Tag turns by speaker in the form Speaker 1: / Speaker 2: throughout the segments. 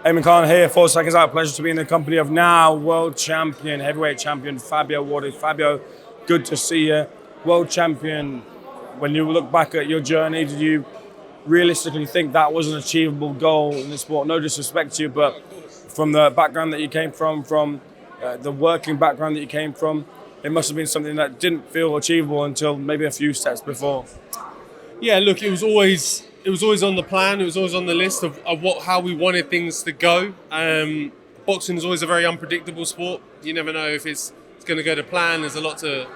Speaker 1: Eamon Khan here, 4 seconds out. Pleasure to be in the company of now world champion, heavyweight champion Fabio Wardley. Fabio, good to see you. World champion, when you look back at your journey, did you realistically think that was an achievable goal in the sport? No disrespect to you, but from the background that you came from the working background that you came from, it must have been something that didn't feel achievable until maybe a few steps before.
Speaker 2: Yeah, look, it was always on the plan. It was always on the list of how we wanted things to go. Boxing is always a very unpredictable sport. You never know if it's going to go to plan. There's a lot to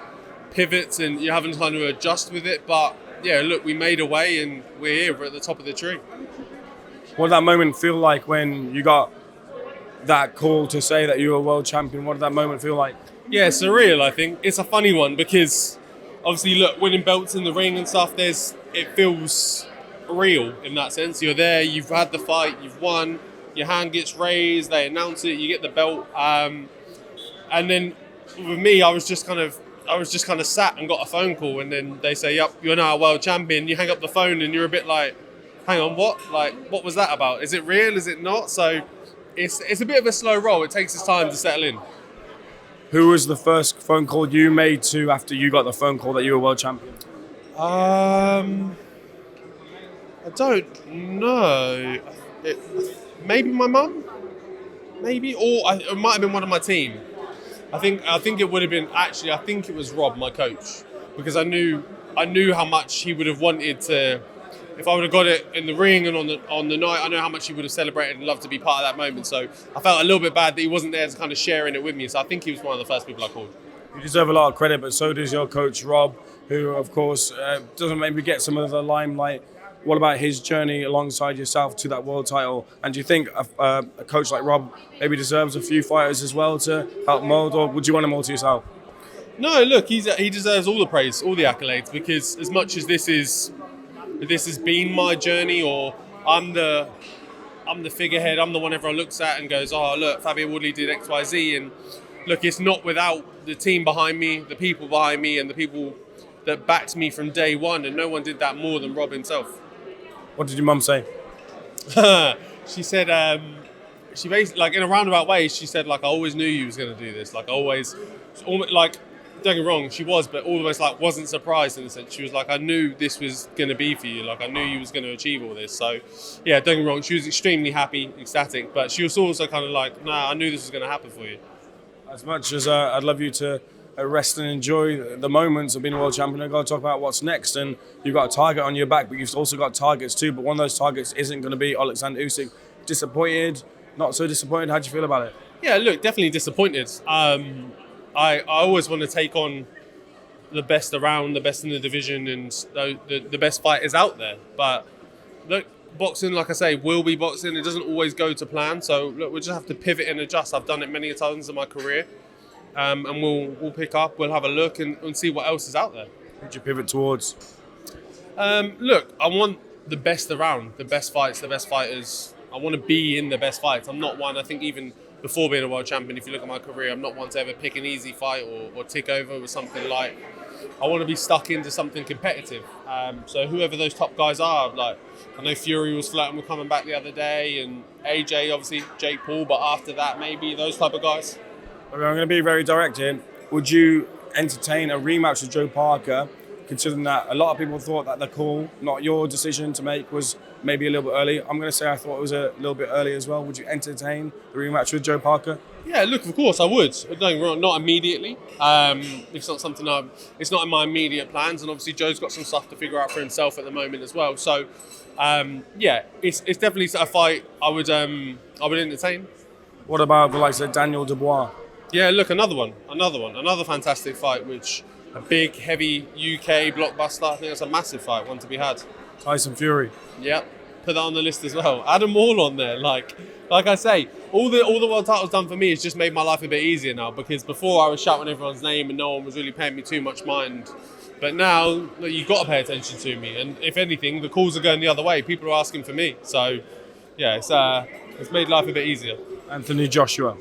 Speaker 2: pivots and you're having time to adjust with it. But yeah, look, we made a way and we're here. We're at the top of the tree.
Speaker 1: What did that moment feel like when you got that call to say that you were world champion? What did that moment feel like?
Speaker 2: Yeah, surreal, I think. It's a funny one because obviously, look, winning belts in the ring and stuff, it feels real in that sense. You're there, you've had the fight, you've won, your hand gets raised, they announce it, you get the belt. And then with me, I was just kind of sat and got a phone call, and then they say, "Yep, you're now a world champion." You hang up the phone and you're a bit like, "Hang on, what? Like, what was that about? Is it real? Is it not?" So it's a bit of a slow roll. It takes its time to settle in.
Speaker 1: Who was the first phone call you made to after you got the phone call that you were world champion?
Speaker 2: I don't know. Maybe my mum? Maybe? Or it might have been one of my team. I think it would have been, actually, I think it was Rob, my coach. Because I knew how much he would have wanted to, if I would have got it in the ring and on the night, I know how much he would have celebrated and loved to be part of that moment. So I felt a little bit bad that he wasn't there to kind of sharing it with me. So I think he was one of the first people I called.
Speaker 1: You deserve a lot of credit, but so does your coach, Rob, who, of course, doesn't maybe get some of the limelight. What about his journey alongside yourself to that world title? And do you think a coach like Rob maybe deserves a few fighters as well to help mold, or would you want them all to yourself?
Speaker 2: No, look, he deserves all the praise, all the accolades, because as much as this has been my journey, or I'm the figurehead, I'm the one everyone looks at and goes, "Oh, look, Fabio Wardley did X, Y, Z," and look, it's not without the team behind me, the people behind me, and the people that backed me from day one, and no one did that more than Rob himself.
Speaker 1: What did your mum say?
Speaker 2: She said, she basically, like, in a roundabout way, she said, like, "I always knew you was going to do this." Like, almost, like, don't get me wrong, she was, but almost like wasn't surprised in a sense. She was like, "I knew this was going to be for you. Like, I knew you was going to achieve all this." So, yeah, don't get me wrong, she was extremely happy, ecstatic, but she was also kind of like, "Nah, I knew this was going to happen for you."
Speaker 1: As much as I'd love you to rest and enjoy the moments of being a world champion, I've got to talk about what's next. And you've got a target on your back, but you've also got targets too. But one of those targets isn't going to be Oleksandr Usyk. Disappointed? Not so disappointed? How do you feel about it?
Speaker 2: Yeah, look, definitely disappointed. I always want to take on the best around, the best in the division, and the best fighters out there. But look, boxing, like I say, will be boxing. It doesn't always go to plan. So look, we'll just have to pivot and adjust. I've done it many times in my career. And we'll pick up, we'll have a look and see what else is out there.
Speaker 1: What do you pivot towards?
Speaker 2: Look, I want the best around, the best fights, the best fighters. I want to be in the best fights. I'm not one, I think even before being a world champion, if you look at my career, I'm not one to ever pick an easy fight or tick over with something light. I want to be stuck into something competitive. So whoever those top guys are, like, I know Fury was flirting with coming back the other day, and AJ, obviously, Jake Paul, but after that, maybe those type of guys.
Speaker 1: I'm going to be very direct here. Would you entertain a rematch with Joe Parker, considering that a lot of people thought that the call, not your decision to make, was maybe a little bit early? I'm going to say I thought it was a little bit early as well. Would you entertain the rematch with Joe Parker?
Speaker 2: Yeah, look, of course I would. Don't get me wrong, not immediately. It's not something it's not in my immediate plans, and obviously Joe's got some stuff to figure out for himself at the moment as well. So, yeah, it's definitely a fight I would entertain.
Speaker 1: What about the likes of Daniel Dubois?
Speaker 2: Yeah, look, another fantastic fight, which a big, heavy UK blockbuster. I think it's a massive fight, one to be had.
Speaker 1: Tyson Fury.
Speaker 2: Yep, put that on the list as well. Add them all on there. Like I say, all the world titles done for me has just made my life a bit easier now, because before I was shouting everyone's name and no one was really paying me too much mind. But now, look, you've got to pay attention to me, and if anything, the calls are going the other way. People are asking for me, so yeah, it's made life a bit easier.
Speaker 1: Anthony Joshua.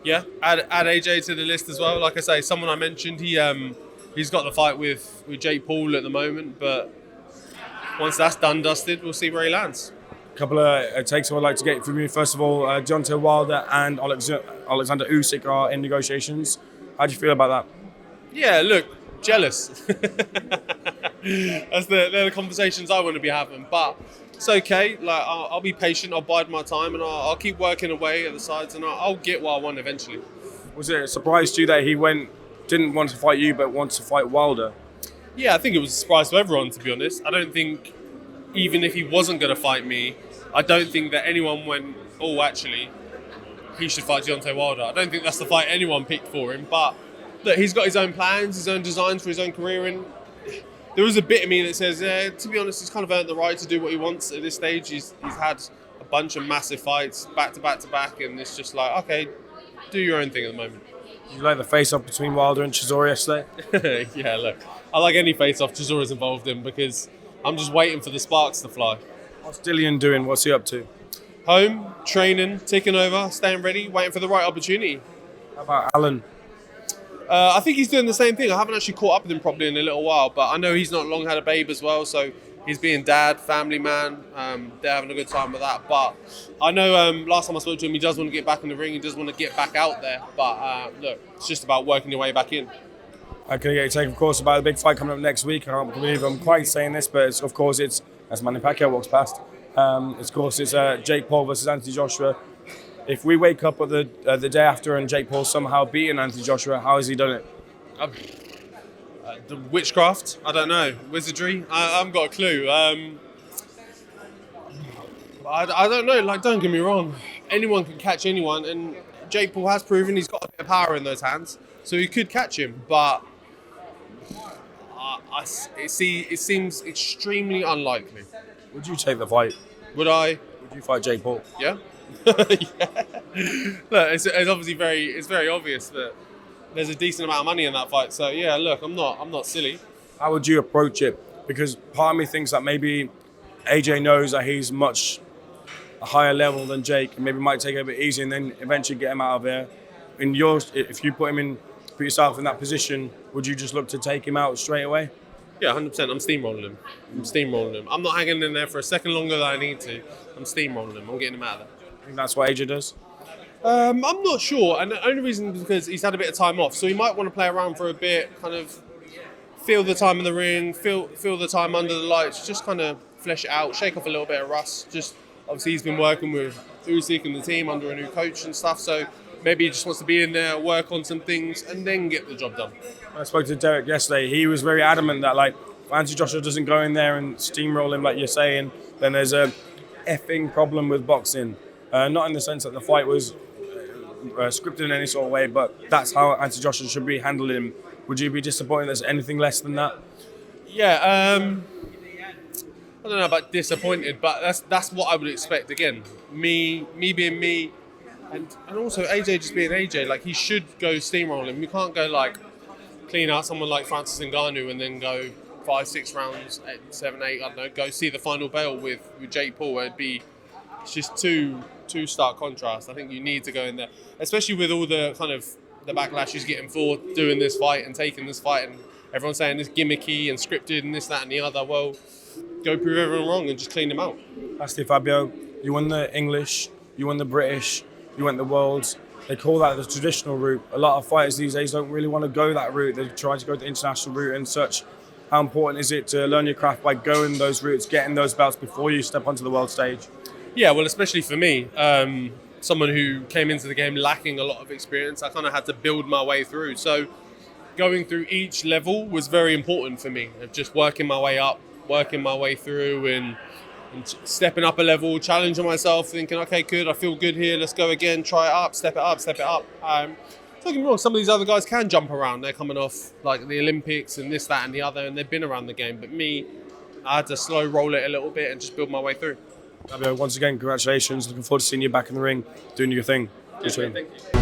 Speaker 2: Yeah, add AJ to the list as well. Like I say, someone I mentioned, he's got the fight with Jake Paul at the moment, but once that's done, dusted, we'll see where he lands.
Speaker 1: couple of takes I would like to get from you. First of all, Deontay Wilder and Oleksandr Usyk are in negotiations. How do you feel about that?
Speaker 2: Yeah, look, jealous. They're the conversations I want to be having, but it's okay. Like I'll be patient. I'll bide my time, and I'll keep working away at the sides, and I'll get what I want eventually.
Speaker 1: Was it a surprise to you that he didn't want to fight you, but wants to fight Wilder?
Speaker 2: Yeah, I think it was a surprise to everyone, to be honest. I don't think, even if he wasn't going to fight me, I don't think that anyone went, oh, actually, he should fight Deontay Wilder. I don't think that's the fight anyone picked for him. But look, he's got his own plans, his own designs for his own career. And there was a bit of me that says, to be honest, he's kind of earned the right to do what he wants at this stage. He's had a bunch of massive fights, back to back to back. And it's just like, okay, do your own thing at the moment.
Speaker 1: Did you like the face-off between Wilder and Chisora yesterday?
Speaker 2: Yeah, look, I like any face-off Chisora's involved in because I'm just waiting for the sparks to fly.
Speaker 1: What's Dillian doing? What's he up to?
Speaker 2: Home, training, taking over, staying ready, waiting for the right opportunity.
Speaker 1: How about Alan?
Speaker 2: I think he's doing the same thing. I haven't actually caught up with him properly in a little while, but I know he's not long had a babe as well, so he's being dad, family man. They're having a good time with that. But I know last time I spoke to him, he does want to get back in the ring. He does want to get back out there. But look, it's just about working your way back in.
Speaker 1: I'm going to get your take, of course, about the big fight coming up next week. I can't believe I'm quite saying this, but it's as Manny Pacquiao walks past. It's Jake Paul versus Anthony Joshua. If we wake up at the day after and Jake Paul somehow beaten Anthony Joshua, how has he done it?
Speaker 2: The witchcraft? I don't know. Wizardry? I haven't got a clue. I don't know. Like, don't get me wrong. Anyone can catch anyone, and Jake Paul has proven he's got a bit of power in those hands, so he could catch him. But it seems extremely unlikely.
Speaker 1: Would you take the fight?
Speaker 2: Would I?
Speaker 1: Would you fight Jake Paul?
Speaker 2: Yeah. Yeah. Look, it's obviously very obvious that there's a decent amount of money in that fight. So yeah, look, I'm not silly.
Speaker 1: How would you approach it? Because part of me thinks that maybe AJ knows that he's much a higher level than Jake, and maybe might take it a bit easy, and then eventually get him out of there. If you put yourself in that position, would you just look to take him out straight away?
Speaker 2: Yeah, 100%. I'm steamrolling him. I'm not hanging in there for a second longer than I need to. I'm steamrolling him. I'm getting him out of there.
Speaker 1: I think that's what AJ does.
Speaker 2: I'm not sure, and the only reason is because he's had a bit of time off, so he might want to play around for a bit, kind of feel the time in the ring, feel the time under the lights, just kind of flesh it out, shake off a little bit of rust. Just obviously he's been working with Usyk and the team under a new coach and stuff, so maybe he just wants to be in there, work on some things, and then get the job done.
Speaker 1: I spoke to Derek yesterday. He was very adamant that if Anthony Joshua doesn't go in there and steamroll him like you're saying, then there's a effing problem with boxing. Not in the sense that the fight was scripted in any sort of way, but that's how Anthony Joshua should be handling him. Would you be disappointed there's anything less than that?
Speaker 2: Yeah, I don't know about disappointed, but that's what I would expect. Again, me being me, and also AJ just being AJ. Like, he should go steamroll him. You can't go clean out someone like Francis Ngannou and then go 5-6 rounds, 7-8. I don't know. Go see the final bell with Jake Paul. It's just too stark contrast. I think you need to go in there, especially with all the kind of the backlash he's getting for doing this fight and taking this fight, and everyone saying it's gimmicky and scripted and this, that, and the other. Well, go prove everyone wrong and just clean them out.
Speaker 1: Lastly, Fabio, you won the English, you won the British, you went the Worlds. They call that the traditional route. A lot of fighters these days don't really want to go that route. They try to go the international route and such. How important is it to learn your craft by going those routes, getting those belts before you step onto the world stage?
Speaker 2: Yeah, well, especially for me, someone who came into the game lacking a lot of experience, I kind of had to build my way through. So going through each level was very important for me, of just working my way up, working my way through and stepping up a level, challenging myself, thinking, okay, good, I feel good here, let's go again, try it up, step it up, step it up. Don't get me wrong, some of these other guys can jump around. They're coming off the Olympics and this, that, and the other, and they've been around the game. But me, I had to slow roll it a little bit and just build my way through.
Speaker 1: Fabio, once again, congratulations. Looking forward to seeing you back in the ring, doing your thing.
Speaker 2: Thank you.